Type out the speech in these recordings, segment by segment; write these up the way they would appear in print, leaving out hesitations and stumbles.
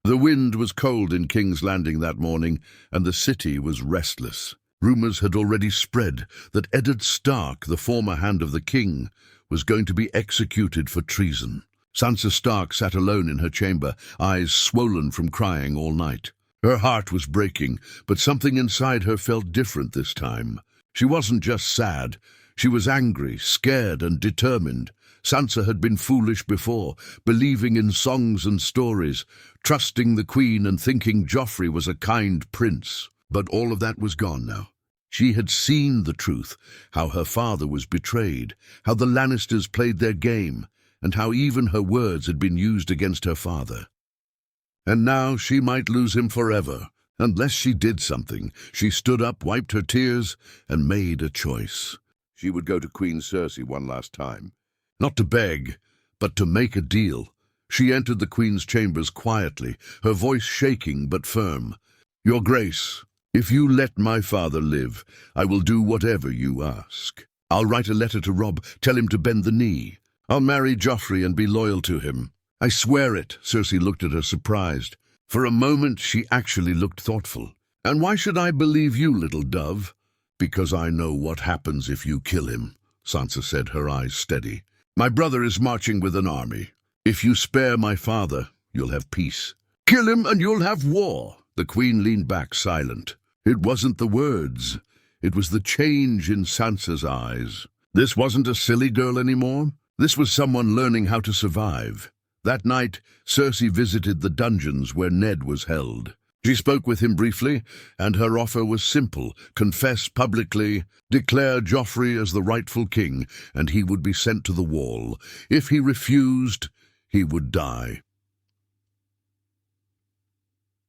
The wind was cold in King's Landing that morning, and the city was restless. Rumors had already spread that Eddard Stark, the former Hand of the King, was going to be executed for treason. Sansa Stark sat alone in her chamber, eyes swollen from crying all night. Her heart was breaking, but something inside her felt different this time. She wasn't just sad. She was angry, scared, and determined. Sansa had been foolish before, believing in songs and stories, trusting the Queen and thinking Joffrey was a kind prince. But all of that was gone now. She had seen the truth, how her father was betrayed, how the Lannisters played their game, and how even her words had been used against her father. And now she might lose him forever. Unless she did something, she stood up, wiped her tears, and made a choice. She would go to Queen Cersei one last time. Not to beg, but to make a deal. She entered the Queen's chambers quietly, her voice shaking but firm. "Your Grace, if you let my father live, I will do whatever you ask. I'll write a letter to Robb, tell him to bend the knee. I'll marry Joffrey and be loyal to him. I swear it." Cersei looked at her surprised. For a moment she actually looked thoughtful. "And why should I believe you, little dove?" "Because I know what happens if you kill him," Sansa said, her eyes steady. "My brother is marching with an army. If you spare my father, you'll have peace. Kill him and you'll have war." The Queen leaned back, silent. It wasn't the words. It was the change in Sansa's eyes. This wasn't a silly girl anymore. This was someone learning how to survive. That night, Cersei visited the dungeons where Ned was held. She spoke with him briefly, and her offer was simple: confess publicly, declare Joffrey as the rightful king, and he would be sent to the wall. If he refused, he would die.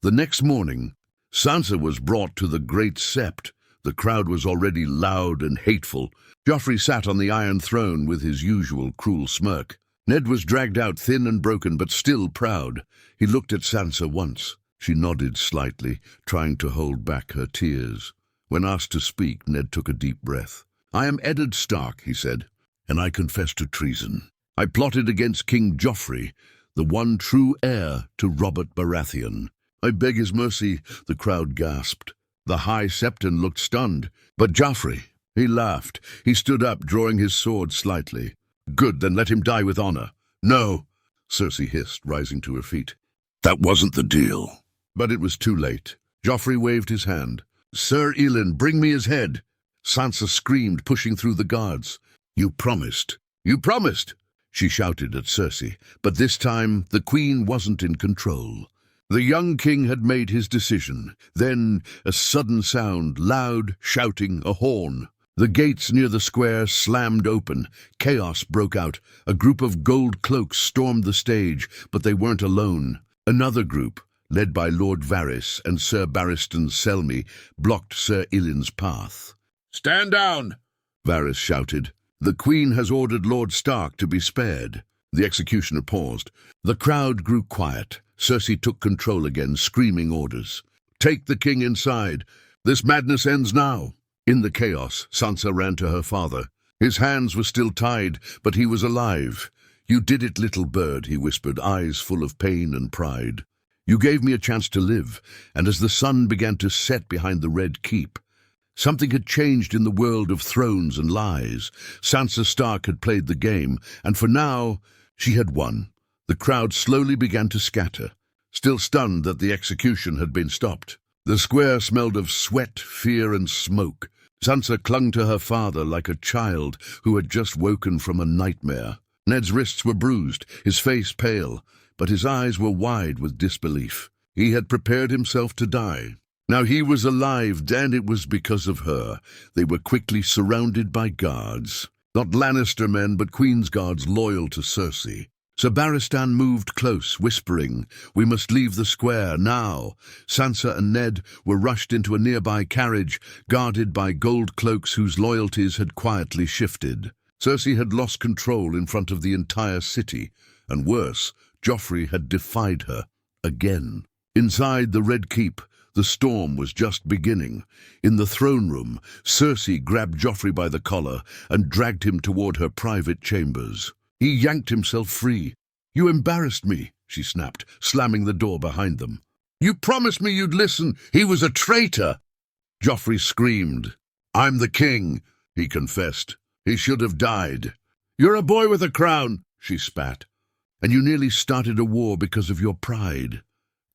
The next morning, Sansa was brought to the Great Sept. The crowd was already loud and hateful. Joffrey sat on the Iron Throne with his usual cruel smirk. Ned was dragged out thin and broken, but still proud. He looked at Sansa once. She nodded slightly, trying to hold back her tears. When asked to speak, Ned took a deep breath. "I am Eddard Stark," he said, "and I confess to treason. I plotted against King Joffrey, the one true heir to Robert Baratheon. I beg his mercy," the crowd gasped. The High Septon looked stunned. "But Joffrey," he laughed. He stood up, drawing his sword slightly. "Good, then let him die with honor." "No," Cersei hissed, rising to her feet. "That wasn't the deal." But it was too late. Joffrey waved his hand. "Sir Elin, bring me his head." Sansa screamed, pushing through the guards. "You promised. You promised!" she shouted at Cersei. But this time, the Queen wasn't in control. The young king had made his decision. Then, a sudden sound, loud, shouting, a horn. The gates near the square slammed open. Chaos broke out. A group of gold cloaks stormed the stage, but they weren't alone. Another group, led by Lord Varys and Sir Barristan Selmy, blocked Sir Ilin's path. "Stand down!" Varys shouted. "The Queen has ordered Lord Stark to be spared." The executioner paused. The crowd grew quiet. Cersei took control again, screaming orders. "Take the king inside. This madness ends now." In the chaos, Sansa ran to her father. His hands were still tied, but he was alive. "You did it, little bird," he whispered, eyes full of pain and pride. "You gave me a chance to live," and as the sun began to set behind the Red Keep, something had changed in the world of thrones and lies. Sansa Stark had played the game, and for now, she had won. The crowd slowly began to scatter, still stunned that the execution had been stopped. The square smelled of sweat, fear, and smoke. Sansa clung to her father like a child who had just woken from a nightmare. Ned's wrists were bruised, his face pale, but his eyes were wide with disbelief. He had prepared himself to die. Now he was alive, and it was because of her. They were quickly surrounded by guards. Not Lannister men, but Queen's guards loyal to Cersei. Sir Barristan moved close, whispering, "We must leave the square, now." Sansa and Ned were rushed into a nearby carriage, guarded by gold cloaks whose loyalties had quietly shifted. Cersei had lost control in front of the entire city, and worse, Joffrey had defied her, again. Inside the Red Keep, the storm was just beginning. In the throne room, Cersei grabbed Joffrey by the collar and dragged him toward her private chambers. He yanked himself free. "You embarrassed me," she snapped, slamming the door behind them. "You promised me you'd listen. He was a traitor!" Joffrey screamed. "I'm the king," he confessed. "He should have died." "You're a boy with a crown," she spat. "And you nearly started a war because of your pride."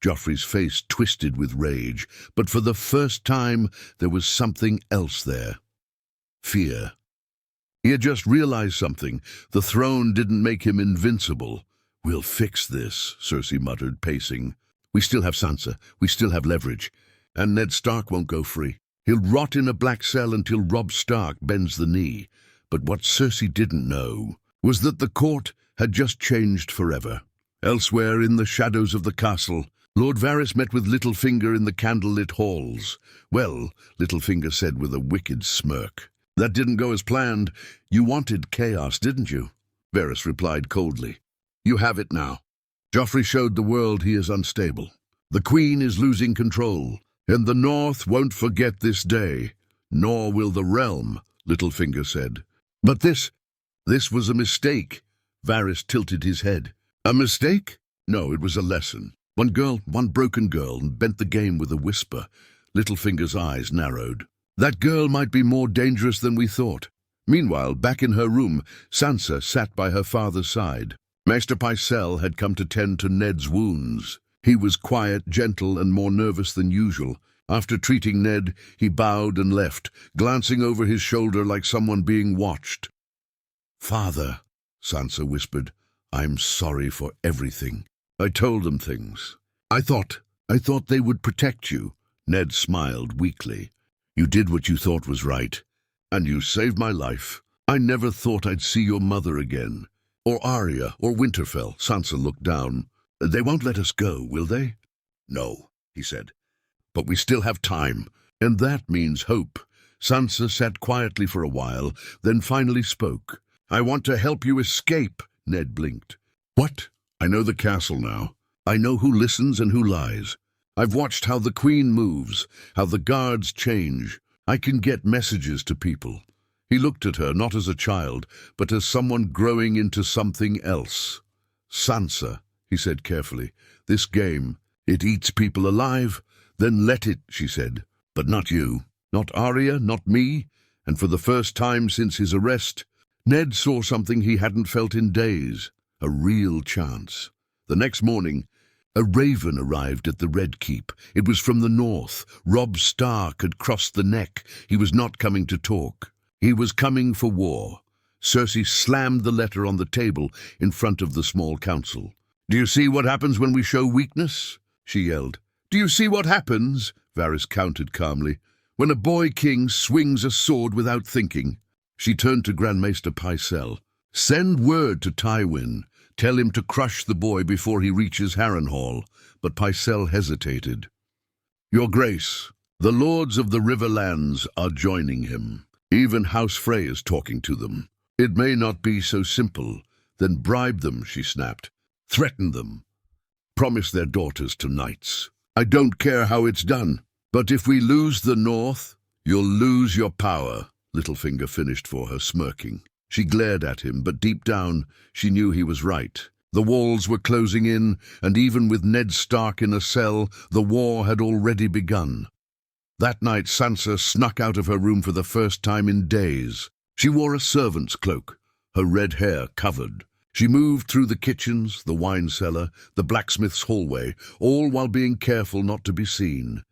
Joffrey's face twisted with rage, but for the first time there was something else there. Fear. He had just realized something. The throne didn't make him invincible. "We'll fix this," Cersei muttered, pacing. "We still have Sansa. We still have leverage. And Ned Stark won't go free. He'll rot in a black cell until Robb Stark bends the knee." But what Cersei didn't know was that the court had just changed forever. Elsewhere in the shadows of the castle, Lord Varys met with Littlefinger in the candlelit halls. "Well," Littlefinger said with a wicked smirk, "that didn't go as planned. You wanted chaos, didn't you?" Varys replied coldly, "You have it now." Joffrey showed the world he is unstable. The Queen is losing control, and the North won't forget this day. Nor will the realm, Littlefinger said. "But this was a mistake." Varys tilted his head. "A mistake? No, it was a lesson. One girl, one broken girl, and bent the game with a whisper." Littlefinger's eyes narrowed. "That girl might be more dangerous than we thought." Meanwhile, back in her room, Sansa sat by her father's side. Maester Pycelle had come to tend to Ned's wounds. He was quiet, gentle, and more nervous than usual. After treating Ned, he bowed and left, glancing over his shoulder like someone being watched. "Father," Sansa whispered, "I'm sorry for everything. I told them things. I thought they would protect you." Ned smiled weakly. "You did what you thought was right, and you saved my life. I never thought I'd see your mother again. Or Arya, or Winterfell." Sansa looked down. "They won't let us go, will they?" "No," he said. "But we still have time, and that means hope." Sansa sat quietly for a while, then finally spoke. "I want to help you escape." Ned blinked. "What?" "I know the castle now. I know who listens and who lies. I've watched how the Queen moves, how the guards change. I can get messages to people." He looked at her not as a child, but as someone growing into something else. "Sansa," he said carefully, "this game, it eats people alive. Then let it," she said. "But not you, not Arya, not me." And for the first time since his arrest, Ned saw something he hadn't felt in days. A real chance. The next morning, a raven arrived at the Red Keep. It was from the north. Robb Stark had crossed the neck. He was not coming to talk. He was coming for war. Cersei slammed the letter on the table in front of the small council. "Do you see what happens when we show weakness?" she yelled. "Do you see what happens?" Varys countered calmly. "When a boy king swings a sword without thinking." She turned to Grand Maester Pycelle. "Send word to Tywin. Tell him to crush the boy before he reaches Harrenhal." But Pycelle hesitated. "Your Grace, the lords of the Riverlands are joining him. Even House Frey is talking to them. It may not be so simple." "Then bribe them," she snapped. "Threaten them. Promise their daughters to knights. I don't care how it's done. But if we lose the North, you'll lose your power." Littlefinger finished for her, smirking. She glared at him, but deep down she knew he was right. The walls were closing in, and even with Ned Stark in a cell, the war had already begun. That night Sansa snuck out of her room for the first time in days. She wore a servant's cloak, her red hair covered. She moved through the kitchens, the wine cellar, the blacksmith's hallway, all while being careful not to be seen.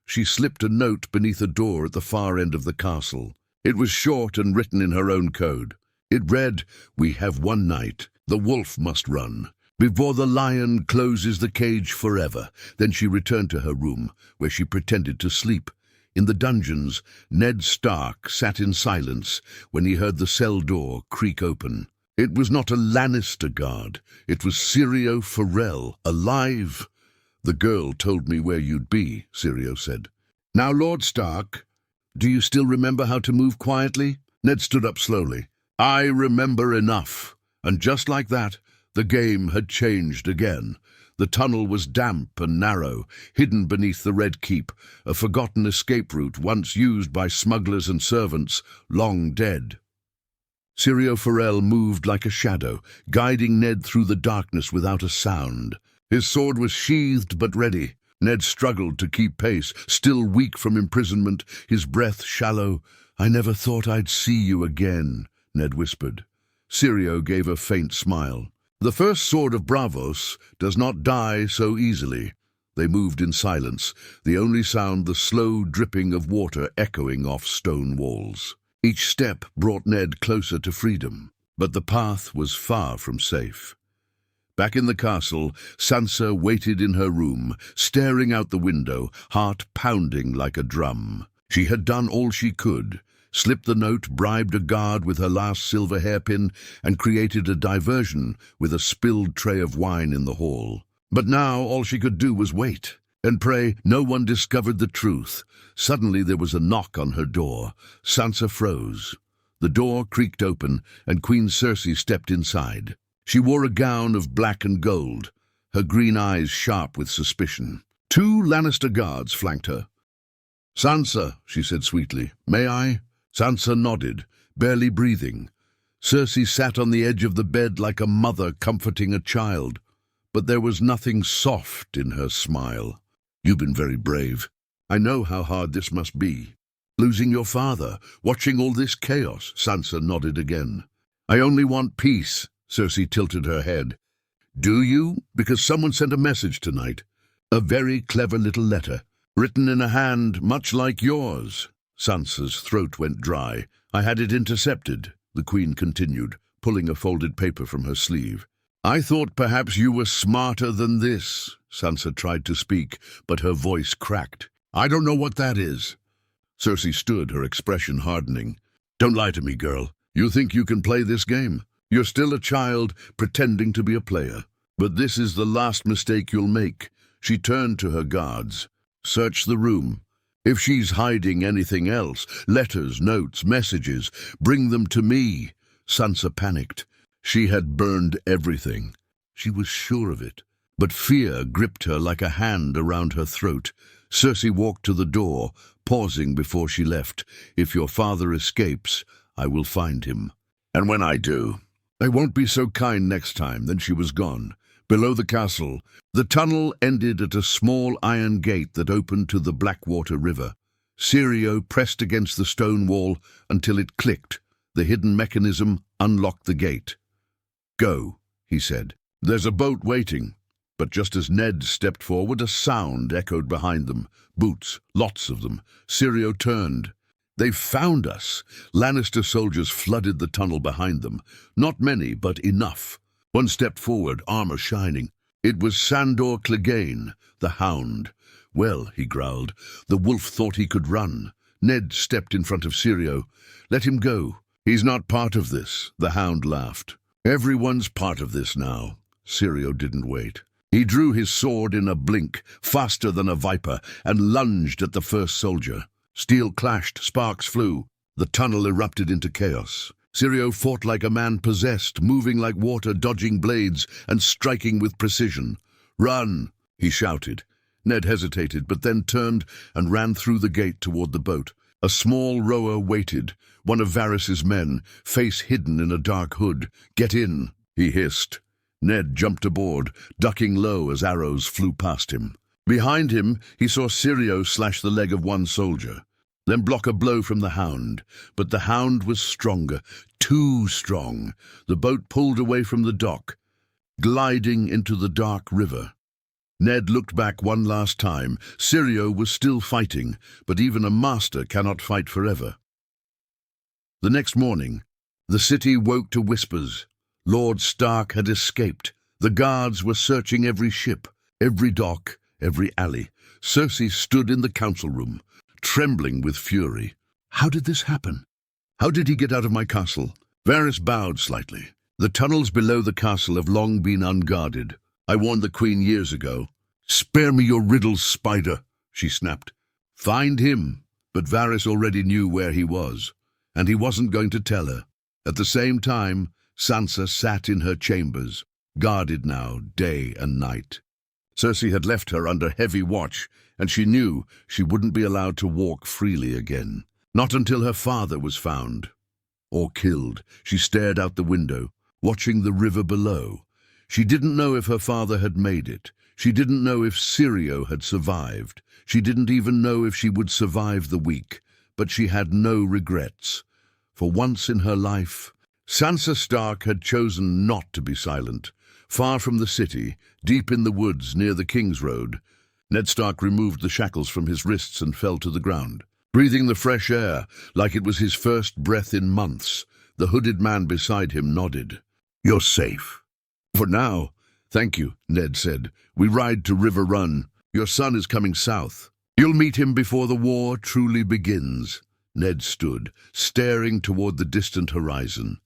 She slipped a note beneath a door at the far end of the castle. It was short and written in her own code. It read, "We have one night. The wolf must run before the lion closes the cage forever." Then she returned to her room, where she pretended to sleep. In the dungeons, Ned Stark sat in silence when he heard the cell door creak open. It was not a Lannister guard. It was Syrio Forel, alive. "The girl told me where you'd be," Syrio said. "Now, Lord Stark, do you still remember how to move quietly?" Ned stood up slowly. "I remember enough." And just like that, the game had changed again. The tunnel was damp and narrow, hidden beneath the Red Keep, a forgotten escape route once used by smugglers and servants, long dead. Syrio Forel moved like a shadow, guiding Ned through the darkness without a sound. His sword was sheathed but ready. Ned struggled to keep pace, still weak from imprisonment, his breath shallow. "I never thought I'd see you again," Ned whispered. Syrio gave a faint smile. "The first sword of Bravos does not die so easily." They moved in silence, the only sound the slow dripping of water echoing off stone walls. Each step brought Ned closer to freedom, but the path was far from safe. Back in the castle, Sansa waited in her room, staring out the window, heart pounding like a drum. She had done all she could, slipped the note, bribed a guard with her last silver hairpin, and created a diversion with a spilled tray of wine in the hall. But now all she could do was wait and pray no one discovered the truth. Suddenly there was a knock on her door. Sansa froze. The door creaked open, and Queen Cersei stepped inside. She wore a gown of black and gold, her green eyes sharp with suspicion. 2 Lannister guards flanked her. "Sansa," she said sweetly, "may I?" Sansa nodded, barely breathing. Cersei sat on the edge of the bed like a mother comforting a child. But there was nothing soft in her smile. "You've been very brave. I know how hard this must be. Losing your father, watching all this chaos." Sansa nodded again. "I only want peace." Cersei tilted her head. "Do you? Because someone sent a message tonight. A very clever little letter, written in a hand much like yours." Sansa's throat went dry. "I had it intercepted," the Queen continued, pulling a folded paper from her sleeve. "I thought perhaps you were smarter than this." Sansa tried to speak, but her voice cracked. "I don't know what that is." Cersei stood, her expression hardening. "Don't lie to me, girl. You think you can play this game? You're still a child, pretending to be a player. But this is the last mistake you'll make." She turned to her guards. "Search the room. If she's hiding anything else, letters, notes, messages, bring them to me." Sansa panicked. She had burned everything. She was sure of it. But fear gripped her like a hand around her throat. Cersei walked to the door, pausing before she left. "If your father escapes, I will find him. And when I do, I won't be so kind next time." Then she was gone. Below the castle, the tunnel ended at a small iron gate that opened to the Blackwater River. Syrio pressed against the stone wall until it clicked. The hidden mechanism unlocked the gate. "Go," he said. "There's a boat waiting." But just as Ned stepped forward, a sound echoed behind them. Boots, lots of them. Syrio turned. "They've found us." Lannister soldiers flooded the tunnel behind them. Not many, but enough. One stepped forward, armor shining. It was Sandor Clegane, the Hound. "Well," he growled, "the wolf thought he could run." Ned stepped in front of Syrio. "Let him go. He's not part of this." The Hound laughed. "Everyone's part of this now." Syrio didn't wait. He drew his sword in a blink, faster than a viper, and lunged at the first soldier. Steel clashed, sparks flew. The tunnel erupted into chaos. Syrio fought like a man possessed, moving like water, dodging blades, and striking with precision. "Run!" he shouted. Ned hesitated, but then turned and ran through the gate toward the boat. A small rower waited, one of Varys's men, face hidden in a dark hood. "Get in," he hissed. Ned jumped aboard, ducking low as arrows flew past him. Behind him, he saw Syrio slash the leg of one soldier, then block a blow from the Hound. But the Hound was stronger, too strong. The boat pulled away from the dock, gliding into the dark river. Ned looked back one last time. Syrio was still fighting, but even a master cannot fight forever. The next morning, the city woke to whispers. Lord Stark had escaped. The guards were searching every ship, every dock, every alley. Cersei stood in the council room, trembling with fury. "How did this happen? How did he get out of my castle?" Varys bowed slightly. "The tunnels below the castle have long been unguarded. I warned the Queen years ago." "Spare me your riddles, spider," she snapped. "Find him." But Varys already knew where he was, and he wasn't going to tell her. At the same time, Sansa sat in her chambers, guarded now, day and night. Cersei had left her under heavy watch, and she knew she wouldn't be allowed to walk freely again. Not until her father was found. or killed. She stared out the window, watching the river below. She didn't know if her father had made it. She didn't know if Syrio had survived. She didn't even know if she would survive the week. But she had no regrets. For once in her life, Sansa Stark had chosen not to be silent. Far from the city, deep in the woods near the King's Road, Ned Stark removed the shackles from his wrists and fell to the ground. Breathing the fresh air, like it was his first breath in months, the hooded man beside him nodded. "You're safe." "For now. Thank you," Ned said. "We ride to Riverrun. Your son is coming south. You'll meet him before the war truly begins." Ned stood, staring toward the distant horizon.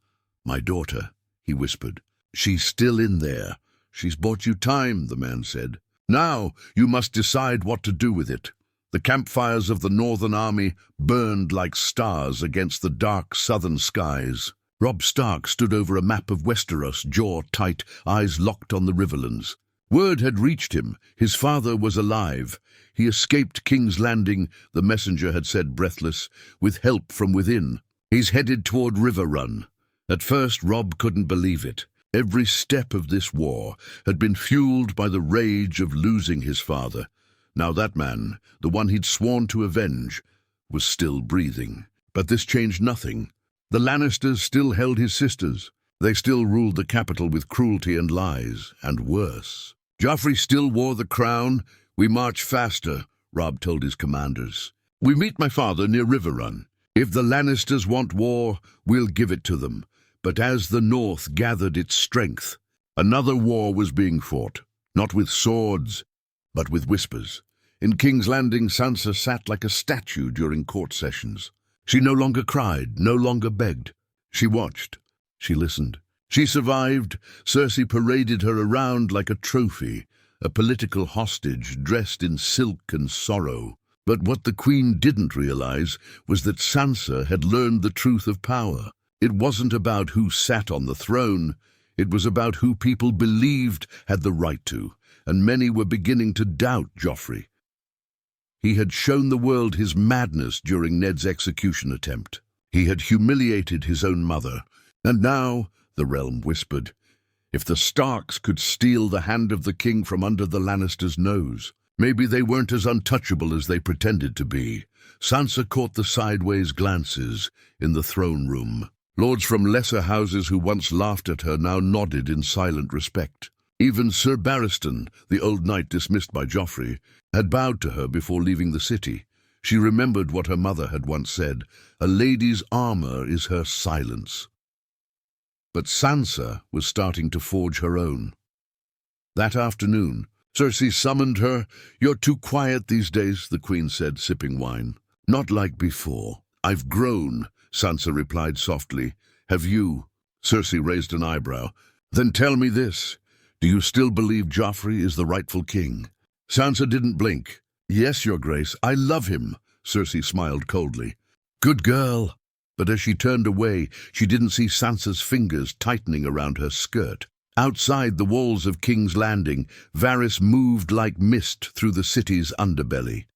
"My daughter," he whispered. "She's still in there." "She's bought you time," the man said. "Now you must decide what to do with it." The campfires of the Northern Army burned like stars against the dark southern skies. Robb Stark stood over a map of Westeros, jaw tight, eyes locked on the Riverlands. Word had reached him. His father was alive. He escaped King's Landing, the messenger had said, breathless, with help from within. He's headed toward Riverrun. At first, Robb couldn't believe it. Every step of this war had been fueled by the rage of losing his father. Now that man, the one he'd sworn to avenge, was still breathing. But this changed nothing. The Lannisters still held his sisters. They still ruled the capital with cruelty and lies, and worse. Joffrey still wore the crown. "We march faster," Robb told his commanders. "We meet my father near Riverrun. If the Lannisters want war, we'll give it to them." But as the North gathered its strength, another war was being fought, not with swords, but with whispers. In King's Landing, Sansa sat like a statue during court sessions. She no longer cried, no longer begged. She watched. She listened. She survived. Cersei paraded her around like a trophy, a political hostage dressed in silk and sorrow. But what the Queen didn't realize was that Sansa had learned the truth of power. It wasn't about who sat on the throne. It was about who people believed had the right to, and many were beginning to doubt Joffrey. He had shown the world his madness during Ned's execution attempt. He had humiliated his own mother. And now, the realm whispered, if the Starks could steal the hand of the king from under the Lannisters' nose, maybe they weren't as untouchable as they pretended to be. Sansa caught the sideways glances in the throne room. Lords from lesser houses who once laughed at her now nodded in silent respect. Even Sir Barristan, the old knight dismissed by Joffrey, had bowed to her before leaving the city. She remembered what her mother had once said, "A lady's armor is her silence." But Sansa was starting to forge her own. That afternoon, Cersei summoned her. "You're too quiet these days," the Queen said, sipping wine. "Not like before." "I've grown," Sansa replied softly. "Have you?" Cersei raised an eyebrow. "Then tell me this. Do you still believe Joffrey is the rightful king?" Sansa didn't blink. "Yes, Your Grace, I love him," Cersei smiled coldly. "Good girl." But as she turned away, she didn't see Sansa's fingers tightening around her skirt. Outside the walls of King's Landing, Varys moved like mist through the city's underbelly.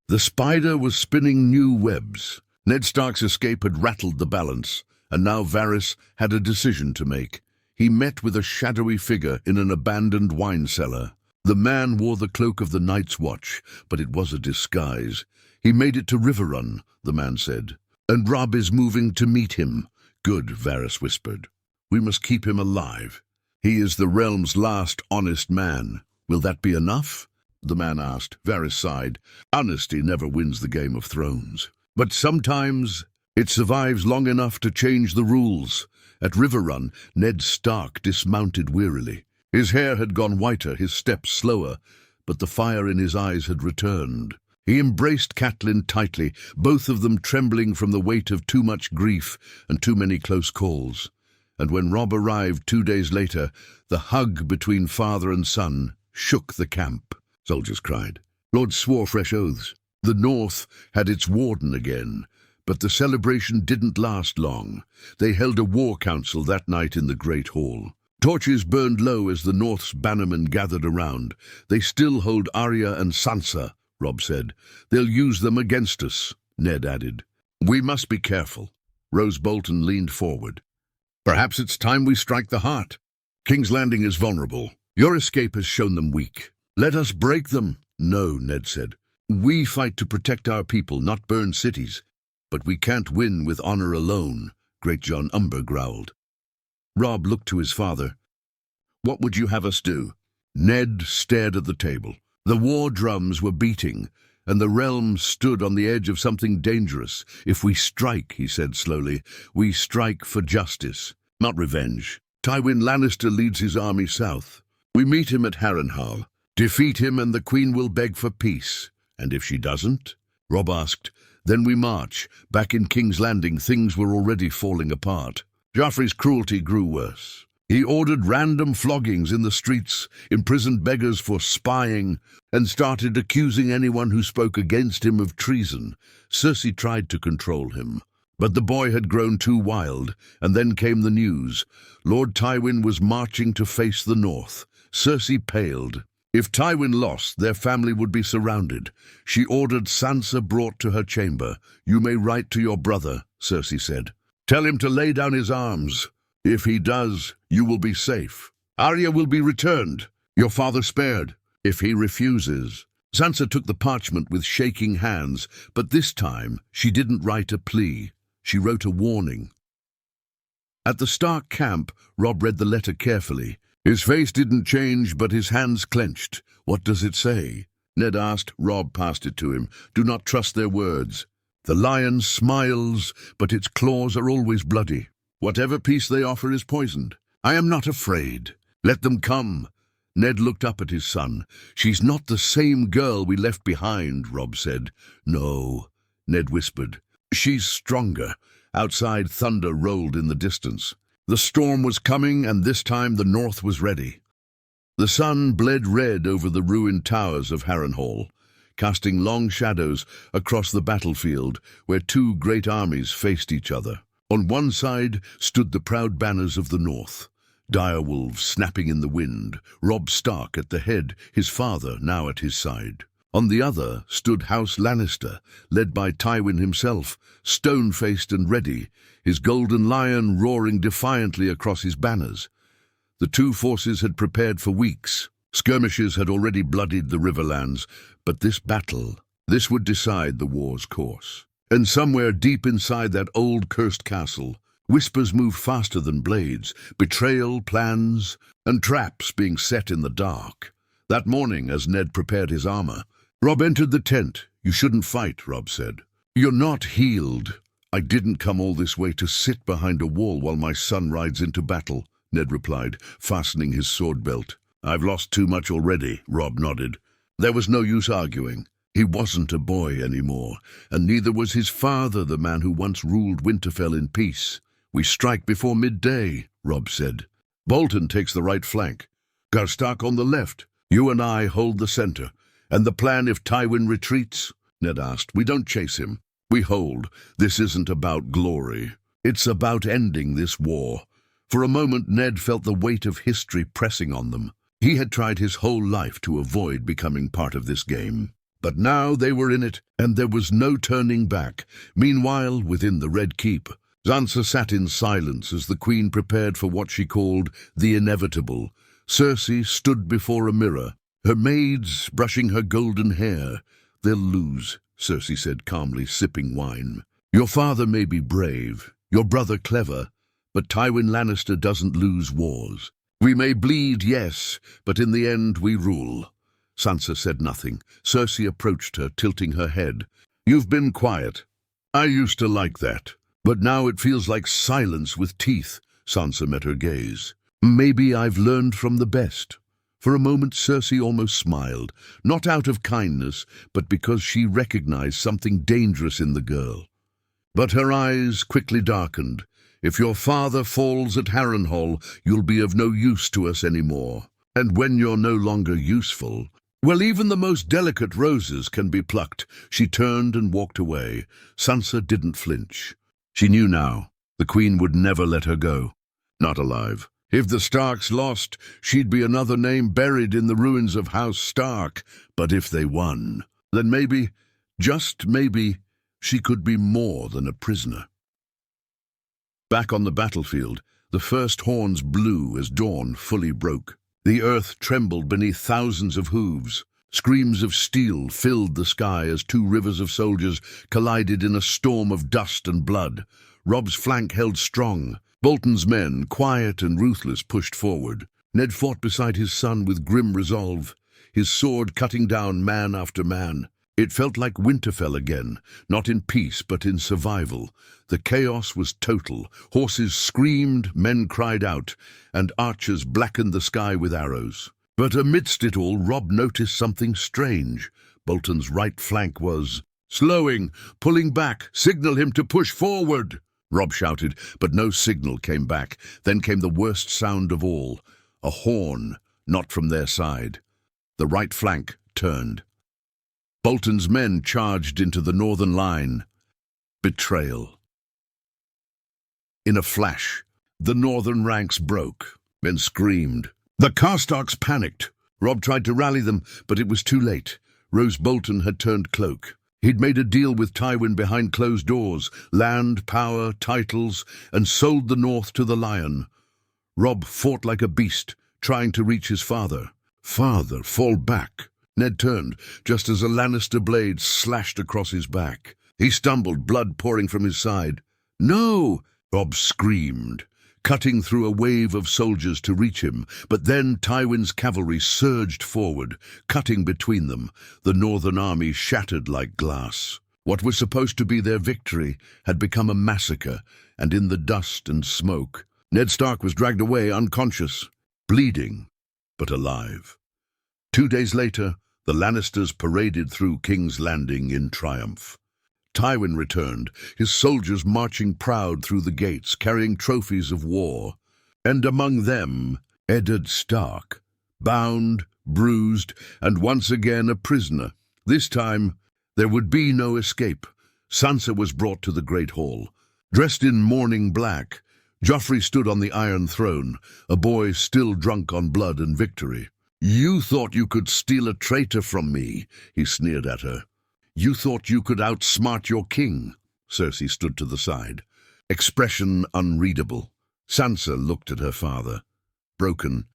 The spider was spinning new webs. Ned Stark's escape had rattled the balance, and now Varys had a decision to make. He met with a shadowy figure in an abandoned wine cellar. The man wore the cloak of the Night's Watch, but it was a disguise. "He made it to Riverrun," the man said. "And Robb is moving to meet him." "Good," Varys whispered. "We must keep him alive. He is the realm's last honest man. Will that be enough?" the man asked. Varys sighed. "Honesty never wins the Game of Thrones. But sometimes it survives long enough to change the rules." At Riverrun, Ned Stark dismounted wearily. His hair had gone whiter, his steps slower, but the fire in his eyes had returned. He embraced Catelyn tightly, both of them trembling from the weight of too much grief and too many close calls. And when Robb arrived 2 days later, the hug between father and son shook the camp. Soldiers cried. Lords swore fresh oaths. The North had its warden again. But the celebration didn't last long. They held a war council that night in the Great Hall. Torches burned low as the North's bannermen gathered around. "They still hold Arya and Sansa," Robb said. "They'll use them against us," Ned added. "We must be careful." Rose Bolton leaned forward. Perhaps it's time we strike the heart. King's Landing is vulnerable. Your escape has shown them weak. Let us break them. No, Ned said. We fight to protect our people, not burn cities. But we can't win with honor alone, Great John Umber growled. Robb looked to his father. What would you have us do? Ned stared at the table. The war drums were beating, and the realm stood on the edge of something dangerous. If we strike, he said slowly, we strike for justice, not revenge. Tywin Lannister leads his army south. We meet him at Harrenhal. Defeat him and the Queen will beg for peace. And if she doesn't? Robb asked. Then we march. Back in King's Landing, things were already falling apart. Joffrey's cruelty grew worse. He ordered random floggings in the streets, imprisoned beggars for spying, and started accusing anyone who spoke against him of treason. Cersei tried to control him. But the boy had grown too wild, and then came the news. Lord Tywin was marching to face the north. Cersei paled. If Tywin lost, their family would be surrounded. She ordered Sansa brought to her chamber. You may write to your brother, Cersei said. Tell him to lay down his arms. If he does, you will be safe. Arya will be returned, your father spared. If he refuses... Sansa took the parchment with shaking hands, but this time she didn't write a plea. She wrote a warning. At the Stark camp, Robb read the letter carefully. His face didn't change, but his hands clenched. What does it say? Ned asked. Robb passed it to him. Do not trust their words. The lion smiles, but its claws are always bloody. Whatever peace they offer is poisoned. I am not afraid. Let them come. Ned looked up at his son. She's not the same girl we left behind, Robb said. No, Ned whispered. She's stronger. Outside, thunder rolled in the distance. The storm was coming, and this time the north was ready. The sun bled red over the ruined towers of Harrenhal, casting long shadows across the battlefield where two great armies faced each other. On one side stood the proud banners of the north, direwolves snapping in the wind, Robb Stark at the head, his father now at his side. On the other stood House Lannister, led by Tywin himself, stone-faced and ready, his golden lion roaring defiantly across his banners. The two forces had prepared for weeks. Skirmishes had already bloodied the Riverlands, but this battle, this would decide the war's course. And somewhere deep inside that old cursed castle, whispers moved faster than blades, betrayal, plans, and traps being set in the dark. That morning, as Ned prepared his armor, Robb entered the tent. You shouldn't fight, Robb said. You're not healed. I didn't come all this way to sit behind a wall while my son rides into battle, Ned replied, fastening his sword belt. I've lost too much already, Robb nodded. There was no use arguing. He wasn't a boy anymore, and neither was his father, the man who once ruled Winterfell in peace. We strike before midday, Robb said. Bolton takes the right flank. Karstark on the left. You and I hold the center. And the plan if Tywin retreats? Ned asked. We don't chase him. We hold. This isn't about glory. It's about ending this war. For a moment, Ned felt the weight of history pressing on them. He had tried his whole life to avoid becoming part of this game. But now they were in it, and there was no turning back. Meanwhile, within the Red Keep, Sansa sat in silence as the Queen prepared for what she called the inevitable. Cersei stood before a mirror, her maids brushing her golden hair. They'll lose, Cersei said calmly, sipping wine. Your father may be brave, your brother clever, but Tywin Lannister doesn't lose wars. We may bleed, yes, but in the end we rule. Sansa said nothing. Cersei approached her, tilting her head. You've been quiet. I used to like that, but now it feels like silence with teeth. Sansa met her gaze. Maybe I've learned from the best. For a moment, Cersei almost smiled, not out of kindness, but because she recognized something dangerous in the girl. But her eyes quickly darkened. If your father falls at Harrenhal, you'll be of no use to us anymore. And when you're no longer useful, well, even the most delicate roses can be plucked. She turned and walked away. Sansa didn't flinch. She knew now. The Queen would never let her go. Not alive. If the Starks lost, she'd be another name buried in the ruins of House Stark. But if they won, then maybe, just maybe, she could be more than a prisoner. Back on the battlefield, the first horns blew as dawn fully broke. The earth trembled beneath thousands of hooves. Screams of steel filled the sky as two rivers of soldiers collided in a storm of dust and blood. Robb's flank held strong. Bolton's men, quiet and ruthless, pushed forward. Ned fought beside his son with grim resolve, his sword cutting down man after man. It felt like Winterfell again, not in peace but in survival. The chaos was total. Horses screamed, men cried out, and archers blackened the sky with arrows. But amidst it all, Robb noticed something strange. Bolton's right flank was slowing, pulling back. Signal him to push forward, Robb shouted, but no signal came back. Then came the worst sound of all, a horn, not from their side. The right flank turned. Bolton's men charged into the northern line. Betrayal. In a flash, the northern ranks broke. Men screamed. The Karstarks panicked. Robb tried to rally them, but it was too late. Roose Bolton had turned cloak. He'd made a deal with Tywin behind closed doors, land, power, titles, and sold the north to the Lion. Robb fought like a beast, trying to reach his father. Father, fall back. Ned turned, just as a Lannister blade slashed across his back. He stumbled, blood pouring from his side. No! Robb screamed, cutting through a wave of soldiers to reach him. But then Tywin's cavalry surged forward, cutting between them. The northern army shattered like glass. What was supposed to be their victory had become a massacre, and in the dust and smoke, Ned Stark was dragged away unconscious, bleeding, but alive. 2 days later, the Lannisters paraded through King's Landing in triumph. Tywin returned, his soldiers marching proud through the gates, carrying trophies of war. And among them, Eddard Stark, bound, bruised, and once again a prisoner. This time, there would be no escape. Sansa was brought to the Great Hall. Dressed in mourning black, Joffrey stood on the Iron Throne, a boy still drunk on blood and victory. "You thought you could steal a traitor from me," he sneered at her. "You thought you could outsmart your king." Cersei stood to the side, expression unreadable. Sansa looked at her father, broken,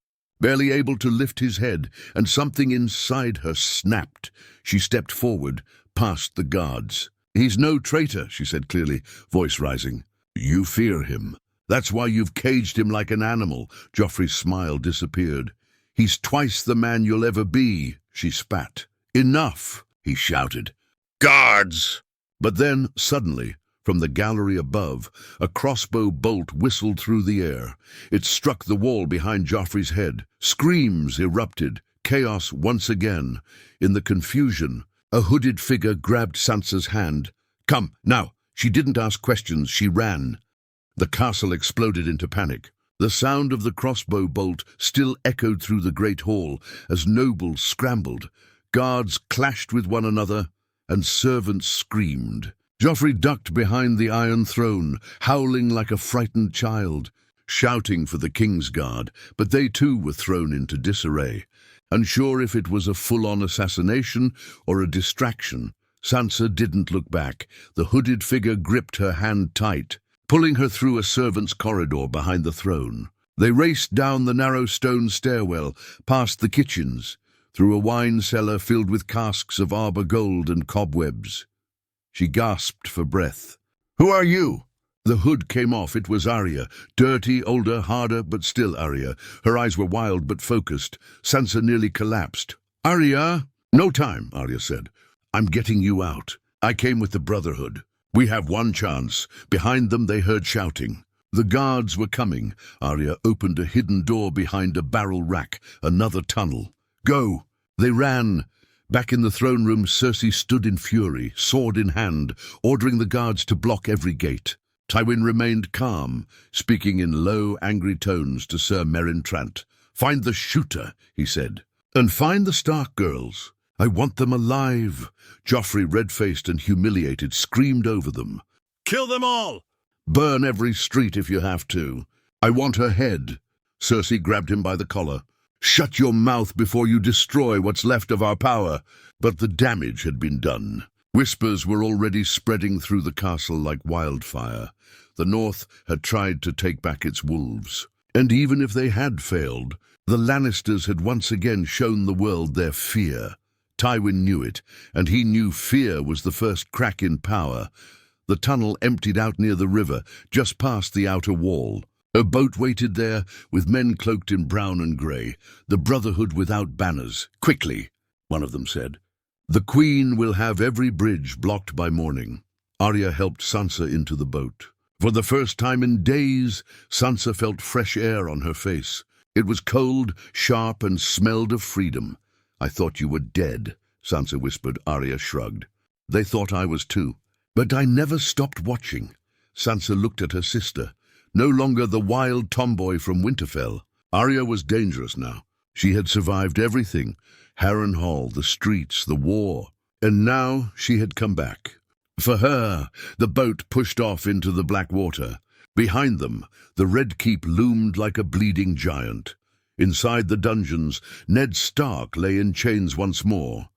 barely able to lift his head, and something inside her snapped. She stepped forward, past the guards. "He's no traitor," she said clearly, voice rising. "You fear him. That's why you've caged him like an animal." Joffrey's smile disappeared. "He's twice the man you'll ever be," she spat. "Enough," he shouted. "Guards!" But then, suddenly, from the gallery above, a crossbow bolt whistled through the air. It struck the wall behind Joffrey's head. Screams erupted, chaos once again. In the confusion, a hooded figure grabbed Sansa's hand. "Come, now!" She didn't ask questions, she ran. The castle exploded into panic. The sound of the crossbow bolt still echoed through the great hall as nobles scrambled. Guards clashed with one another, and servants screamed. Joffrey ducked behind the Iron Throne, howling like a frightened child, shouting for the King's Guard, but they too were thrown into disarray. Unsure if it was a full-on assassination or a distraction, Sansa didn't look back. The hooded figure gripped her hand tight, pulling her through a servant's corridor behind the throne. They raced down the narrow stone stairwell, past the kitchens, through a wine cellar filled with casks of arbor gold and cobwebs. She gasped for breath. "Who are you?" The hood came off. It was Arya, dirty, older, harder, but still Arya. Her eyes were wild but focused. Sansa nearly collapsed. "Arya!" "No time," Arya said. "I'm getting you out. I came with the Brotherhood. We have one chance." Behind them they heard shouting. The guards were coming. Arya opened a hidden door behind a barrel rack, another tunnel. "Go!" They ran. Back in the throne room, Cersei stood in fury, sword in hand, ordering the guards to block every gate. Tywin remained calm, speaking in low, angry tones to Sir Meryn Trant. "Find the shooter," he said, "and find the Stark girls. I want them alive." Joffrey, red-faced and humiliated, screamed over them. "Kill them all! Burn every street if you have to. I want her head." Cersei grabbed him by the collar. "Shut your mouth before you destroy what's left of our power." But the damage had been done. Whispers were already spreading through the castle like wildfire. The North had tried to take back its wolves. And even if they had failed, the Lannisters had once again shown the world their fear. Tywin knew it, and he knew fear was the first crack in power. The tunnel emptied out near the river, just past the outer wall. A boat waited there, with men cloaked in brown and grey, the Brotherhood without banners. "Quickly," one of them said. "The Queen will have every bridge blocked by morning." Arya helped Sansa into the boat. For the first time in days, Sansa felt fresh air on her face. It was cold, sharp, and smelled of freedom. "I thought you were dead," Sansa whispered. Arya shrugged. "They thought I was too. But I never stopped watching." Sansa looked at her sister. No longer the wild tomboy from Winterfell. Arya was dangerous now. She had survived everything. Harrenhal, the streets, the war. And now she had come back. For her, the boat pushed off into the black water. Behind them, the Red Keep loomed like a bleeding giant. Inside the dungeons, Ned Stark lay in chains once more.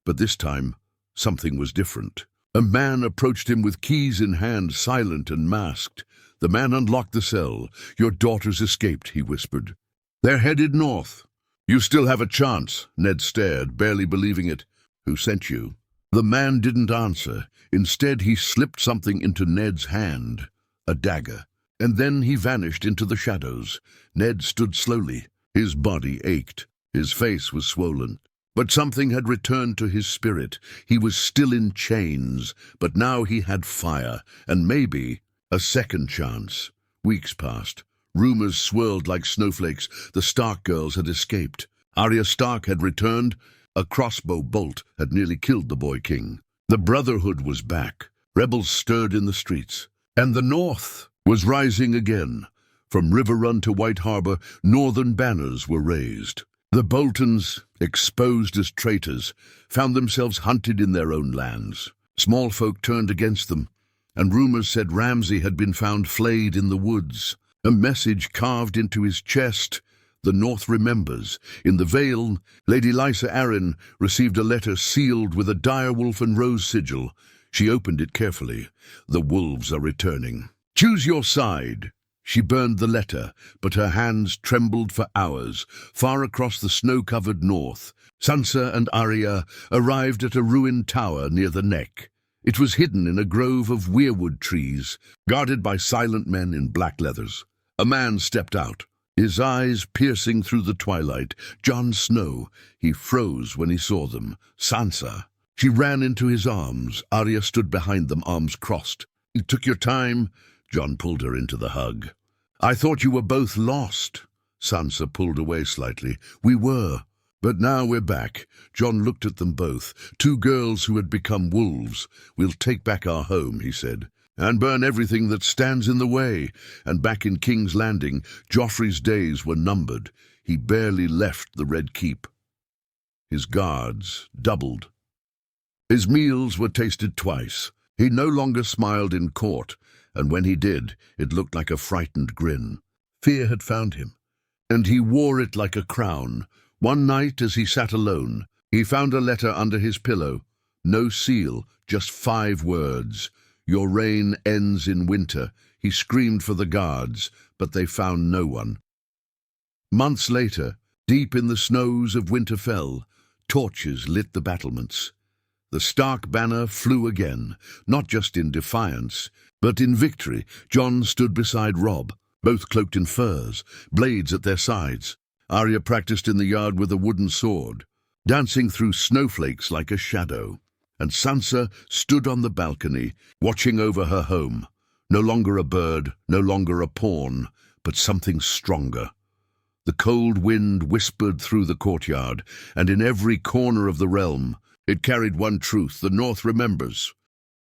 But this time, something was different. A man approached him with keys in hand, silent and masked. The man unlocked the cell. "Your daughters escaped," he whispered. "They're headed north." "You still have a chance." Ned stared, barely believing it. "Who sent you?" The man didn't answer. Instead, he slipped something into Ned's hand, a dagger. And then he vanished into the shadows. Ned stood slowly. His body ached. His face was swollen. But something had returned to his spirit. He was still in chains, but now he had fire, and maybe a second chance. Weeks passed. Rumors swirled like snowflakes. The Stark girls had escaped. Arya Stark had returned. A crossbow bolt had nearly killed the boy king. The Brotherhood was back. Rebels stirred in the streets. And the North was rising again. From Riverrun to White Harbor, northern banners were raised. The Boltons, exposed as traitors, found themselves hunted in their own lands. Small folk turned against them, and rumors said Ramsay had been found flayed in the woods. A message carved into his chest: "The North remembers." In the Vale, Lady Lysa Arryn received a letter sealed with a direwolf and rose sigil. She opened it carefully. "The wolves are returning. Choose your side." She burned the letter, but her hands trembled for hours. Far across the snow-covered north, Sansa and Arya arrived at a ruined tower near the neck. It was hidden in a grove of weirwood trees, guarded by silent men in black leathers. A man stepped out, his eyes piercing through the twilight. Jon Snow. He froze when he saw them. Sansa. She ran into his arms. Arya stood behind them, arms crossed. "You took your time." Jon pulled her into the hug. "I thought you were both lost." Sansa pulled away slightly. "We were. But now we're back." Jon looked at them both, two girls who had become wolves. "We'll take back our home," he said, "and burn everything that stands in the way." And back in King's Landing, Joffrey's days were numbered. He barely left the Red Keep. His guards doubled. His meals were tasted twice. He no longer smiled in court, and when he did, it looked like a frightened grin. Fear had found him, and he wore it like a crown. One night, as he sat alone, he found a letter under his pillow. No seal, just 5 words. "Your reign ends in winter." He screamed for the guards, but they found no one. Months later, deep in the snows of Winterfell, torches lit the battlements. The Stark banner flew again, not just in defiance, but in victory. Jon stood beside Robb, both cloaked in furs, blades at their sides. Arya practiced in the yard with a wooden sword, dancing through snowflakes like a shadow. And Sansa stood on the balcony, watching over her home. No longer a bird, no longer a pawn, but something stronger. The cold wind whispered through the courtyard, and in every corner of the realm, it carried one truth: the North remembers.